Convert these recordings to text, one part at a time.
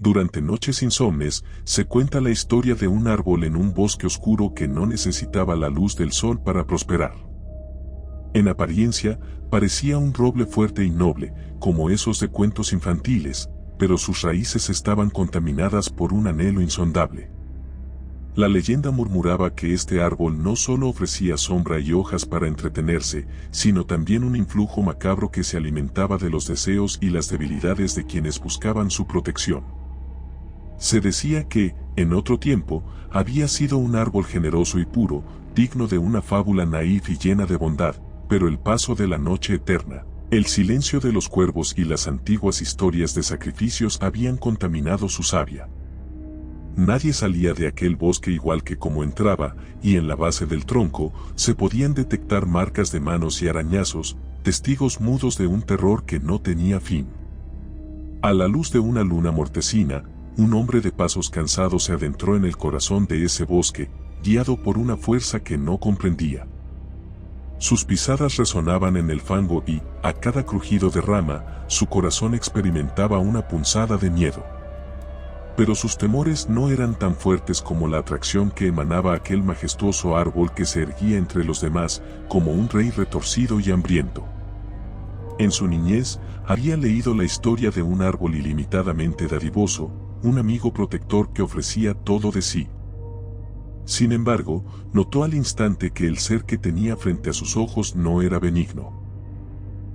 Durante noches insomnes, se cuenta la historia de un árbol en un bosque oscuro que no necesitaba la luz del sol para prosperar. En apariencia, parecía un roble fuerte y noble, como esos de cuentos infantiles, pero sus raíces estaban contaminadas por un anhelo insondable. La leyenda murmuraba que este árbol no solo ofrecía sombra y hojas para entretenerse, sino también un influjo macabro que se alimentaba de los deseos y las debilidades de quienes buscaban su protección. Se decía que, en otro tiempo, había sido un árbol generoso y puro, digno de una fábula naif y llena de bondad, pero el paso de la noche eterna, el silencio de los cuervos y las antiguas historias de sacrificios habían contaminado su savia. Nadie salía de aquel bosque igual que como entraba, y en la base del tronco se podían detectar marcas de manos y arañazos, testigos mudos de un terror que no tenía fin. A la luz de una luna mortecina, un hombre de pasos cansados se adentró en el corazón de ese bosque, guiado por una fuerza que no comprendía. Sus pisadas resonaban en el fango y, a cada crujido de rama, su corazón experimentaba una punzada de miedo. Pero sus temores no eran tan fuertes como la atracción que emanaba aquel majestuoso árbol que se erguía entre los demás, como un rey retorcido y hambriento. En su niñez, había leído la historia de un árbol ilimitadamente dadivoso, un amigo protector que ofrecía todo de sí. Sin embargo, notó al instante que el ser que tenía frente a sus ojos no era benigno.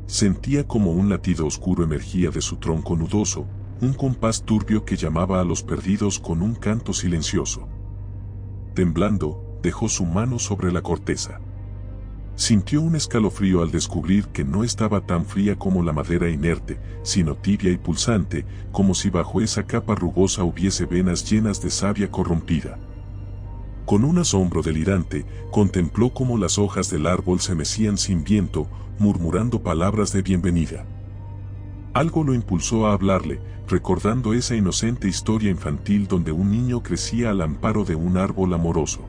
Sentía como un latido oscuro emergía de su tronco nudoso, un compás turbio que llamaba a los perdidos con un canto silencioso. Temblando, dejó su mano sobre la corteza. Sintió un escalofrío al descubrir que no estaba tan fría como la madera inerte, sino tibia y pulsante, como si bajo esa capa rugosa hubiese venas llenas de savia corrompida. Con un asombro delirante, contempló cómo las hojas del árbol se mecían sin viento, murmurando palabras de bienvenida. Algo lo impulsó a hablarle, recordando esa inocente historia infantil donde un niño crecía al amparo de un árbol amoroso.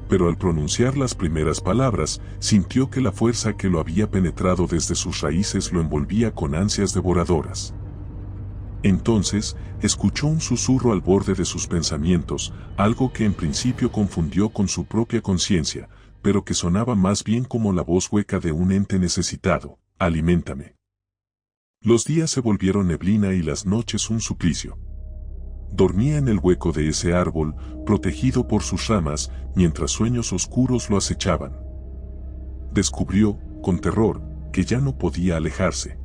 Pero al pronunciar las primeras palabras, sintió que la fuerza que lo había penetrado desde sus raíces lo envolvía con ansias devoradoras. Entonces, escuchó un susurro al borde de sus pensamientos, algo que en principio confundió con su propia conciencia, pero que sonaba más bien como la voz hueca de un ente necesitado: «Aliméntame». Los días se volvieron neblina y las noches un suplicio. Dormía en el hueco de ese árbol, protegido por sus ramas, mientras sueños oscuros lo acechaban. Descubrió, con terror, que ya no podía alejarse.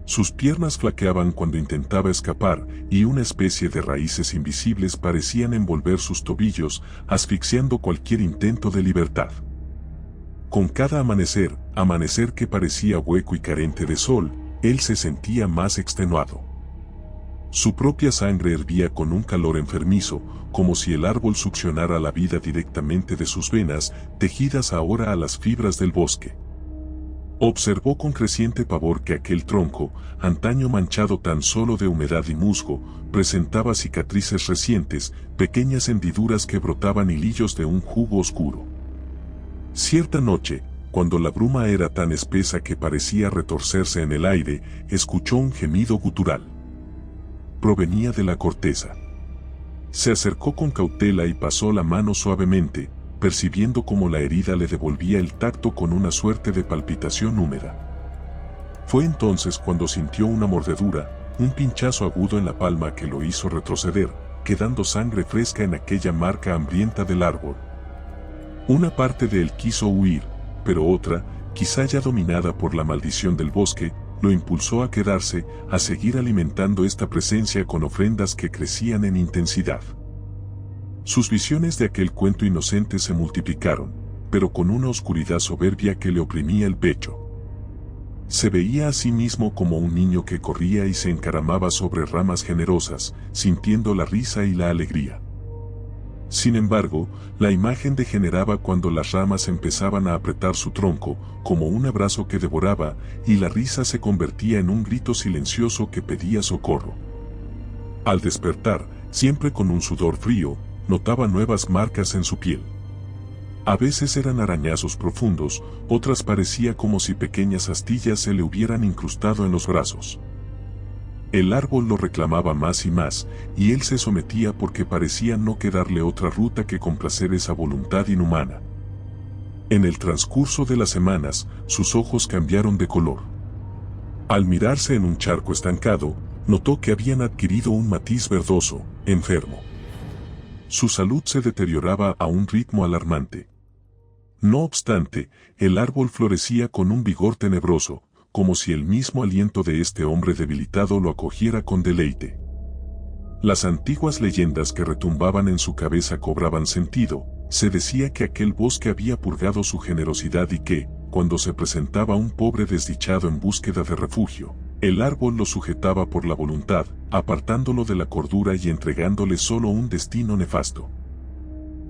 Sus piernas flaqueaban cuando intentaba escapar, y una especie de raíces invisibles parecían envolver sus tobillos, asfixiando cualquier intento de libertad. Con cada amanecer que parecía hueco y carente de sol, él se sentía más extenuado. Su propia sangre hervía con un calor enfermizo, como si el árbol succionara la vida directamente de sus venas, tejidas ahora a las fibras del bosque. Observó con creciente pavor que aquel tronco, antaño manchado tan solo de humedad y musgo, presentaba cicatrices recientes, pequeñas hendiduras que brotaban hilillos de un jugo oscuro. Cierta noche, cuando la bruma era tan espesa que parecía retorcerse en el aire, escuchó un gemido gutural. Provenía de la corteza. Se acercó con cautela y pasó la mano suavemente, percibiendo cómo la herida le devolvía el tacto con una suerte de palpitación húmeda. Fue entonces cuando sintió una mordedura, un pinchazo agudo en la palma que lo hizo retroceder, quedando sangre fresca en aquella marca hambrienta del árbol. Una parte de él quiso huir, pero otra, quizá ya dominada por la maldición del bosque, lo impulsó a quedarse, a seguir alimentando esta presencia con ofrendas que crecían en intensidad. Sus visiones de aquel cuento inocente se multiplicaron, pero con una oscuridad soberbia que le oprimía el pecho. Se veía a sí mismo como un niño que corría y se encaramaba sobre ramas generosas, sintiendo la risa y la alegría. Sin embargo, la imagen degeneraba cuando las ramas empezaban a apretar su tronco, como un abrazo que devoraba, y la risa se convertía en un grito silencioso que pedía socorro. Al despertar, siempre con un sudor frío, notaba nuevas marcas en su piel. A veces eran arañazos profundos, otras parecía como si pequeñas astillas se le hubieran incrustado en los brazos. El árbol lo reclamaba más y más, y él se sometía porque parecía no quedarle otra ruta que complacer esa voluntad inhumana. En el transcurso de las semanas, sus ojos cambiaron de color. Al mirarse en un charco estancado, notó que habían adquirido un matiz verdoso, enfermo. Su salud se deterioraba a un ritmo alarmante. No obstante, el árbol florecía con un vigor tenebroso, como si el mismo aliento de este hombre debilitado lo acogiera con deleite. Las antiguas leyendas que retumbaban en su cabeza cobraban sentido. Se decía que aquel bosque había purgado su generosidad y que, cuando se presentaba un pobre desdichado en búsqueda de refugio, el árbol lo sujetaba por la voluntad, apartándolo de la cordura y entregándole solo un destino nefasto.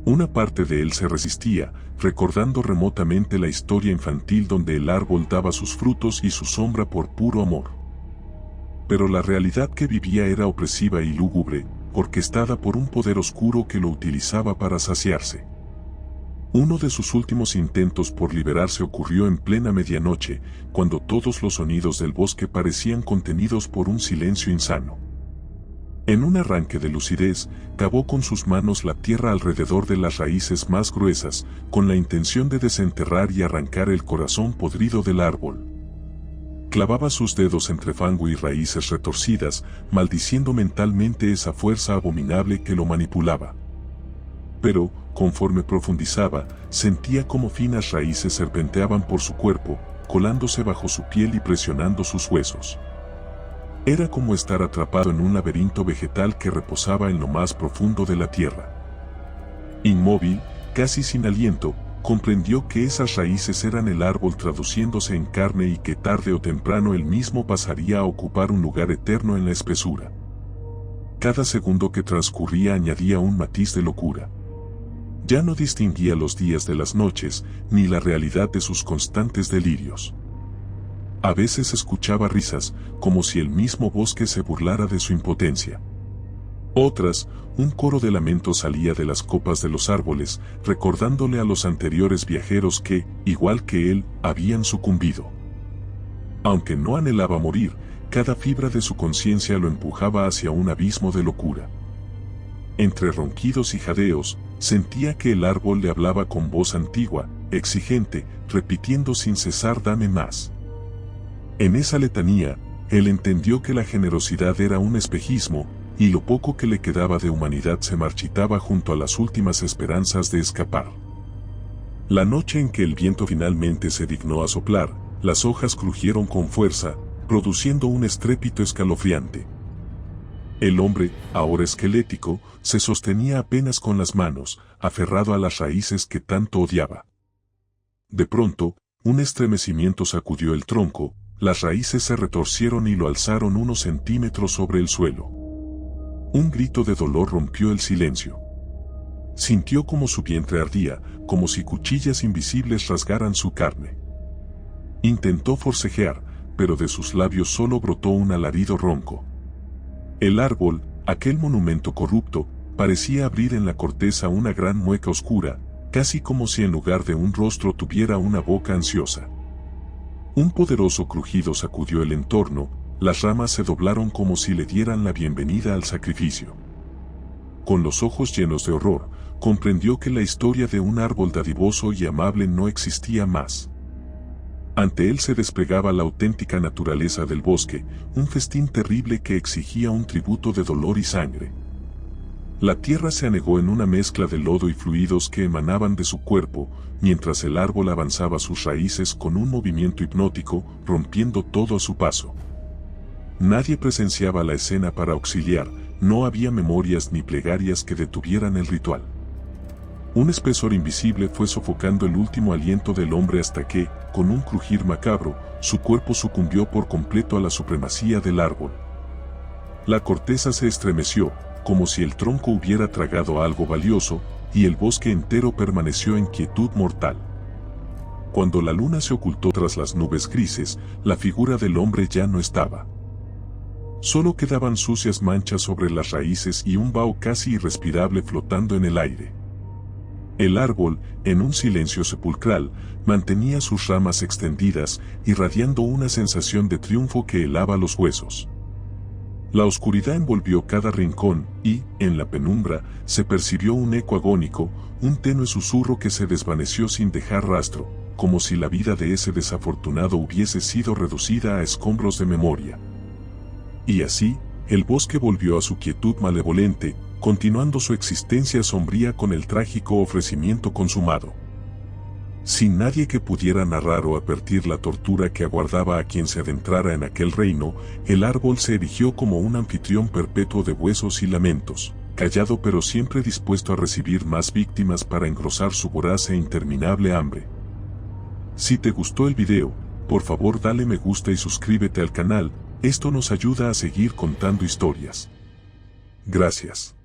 Una parte de él se resistía, recordando remotamente la historia infantil donde el árbol daba sus frutos y su sombra por puro amor. Pero la realidad que vivía era opresiva y lúgubre, orquestada por un poder oscuro que lo utilizaba para saciarse. Uno de sus últimos intentos por liberarse ocurrió en plena medianoche, cuando todos los sonidos del bosque parecían contenidos por un silencio insano. En un arranque de lucidez, cavó con sus manos la tierra alrededor de las raíces más gruesas, con la intención de desenterrar y arrancar el corazón podrido del árbol. Clavaba sus dedos entre fango y raíces retorcidas, maldiciendo mentalmente esa fuerza abominable que lo manipulaba. Pero, conforme profundizaba, sentía como finas raíces serpenteaban por su cuerpo, colándose bajo su piel y presionando sus huesos. Era como estar atrapado en un laberinto vegetal que reposaba en lo más profundo de la tierra. Inmóvil, casi sin aliento, comprendió que esas raíces eran el árbol traduciéndose en carne y que tarde o temprano él mismo pasaría a ocupar un lugar eterno en la espesura. Cada segundo que transcurría añadía un matiz de locura. Ya no distinguía los días de las noches, ni la realidad de sus constantes delirios. A veces escuchaba risas, como si el mismo bosque se burlara de su impotencia. Otras, un coro de lamentos salía de las copas de los árboles, recordándole a los anteriores viajeros que, igual que él, habían sucumbido. Aunque no anhelaba morir, cada fibra de su conciencia lo empujaba hacia un abismo de locura. Entre ronquidos y jadeos, sentía que el árbol le hablaba con voz antigua, exigente, repitiendo sin cesar: «Dame más». En esa letanía, él entendió que la generosidad era un espejismo, y lo poco que le quedaba de humanidad se marchitaba junto a las últimas esperanzas de escapar. La noche en que el viento finalmente se dignó a soplar, las hojas crujieron con fuerza, produciendo un estrépito escalofriante. El hombre, ahora esquelético, se sostenía apenas con las manos, aferrado a las raíces que tanto odiaba. De pronto, un estremecimiento sacudió el tronco, las raíces se retorcieron y lo alzaron unos centímetros sobre el suelo. Un grito de dolor rompió el silencio. Sintió como su vientre ardía, como si cuchillas invisibles rasgaran su carne. Intentó forcejear, pero de sus labios solo brotó un alarido ronco. El árbol, aquel monumento corrupto, parecía abrir en la corteza una gran mueca oscura, casi como si en lugar de un rostro tuviera una boca ansiosa. Un poderoso crujido sacudió el entorno, las ramas se doblaron como si le dieran la bienvenida al sacrificio. Con los ojos llenos de horror, comprendió que la historia de un árbol dadivoso y amable no existía más. Ante él se desplegaba la auténtica naturaleza del bosque, un festín terrible que exigía un tributo de dolor y sangre. La tierra se anegó en una mezcla de lodo y fluidos que emanaban de su cuerpo, mientras el árbol avanzaba sus raíces con un movimiento hipnótico, rompiendo todo a su paso. Nadie presenciaba la escena para auxiliar, no había memorias ni plegarias que detuvieran el ritual. Un espesor invisible fue sofocando el último aliento del hombre hasta que, con un crujir macabro, su cuerpo sucumbió por completo a la supremacía del árbol. La corteza se estremeció, como si el tronco hubiera tragado algo valioso, y el bosque entero permaneció en quietud mortal. Cuando la luna se ocultó tras las nubes grises, la figura del hombre ya no estaba. Solo quedaban sucias manchas sobre las raíces y un vaho casi irrespirable flotando en el aire. El árbol, en un silencio sepulcral, mantenía sus ramas extendidas, irradiando una sensación de triunfo que helaba los huesos. La oscuridad envolvió cada rincón y, en la penumbra, se percibió un eco agónico, un tenue susurro que se desvaneció sin dejar rastro, como si la vida de ese desafortunado hubiese sido reducida a escombros de memoria. Y así, el bosque volvió a su quietud malevolente, continuando su existencia sombría con el trágico ofrecimiento consumado. Sin nadie que pudiera narrar o advertir la tortura que aguardaba a quien se adentrara en aquel reino, el árbol se erigió como un anfitrión perpetuo de huesos y lamentos, callado pero siempre dispuesto a recibir más víctimas para engrosar su voraz e interminable hambre. Si te gustó el video, por favor dale me gusta y suscríbete al canal, esto nos ayuda a seguir contando historias. Gracias.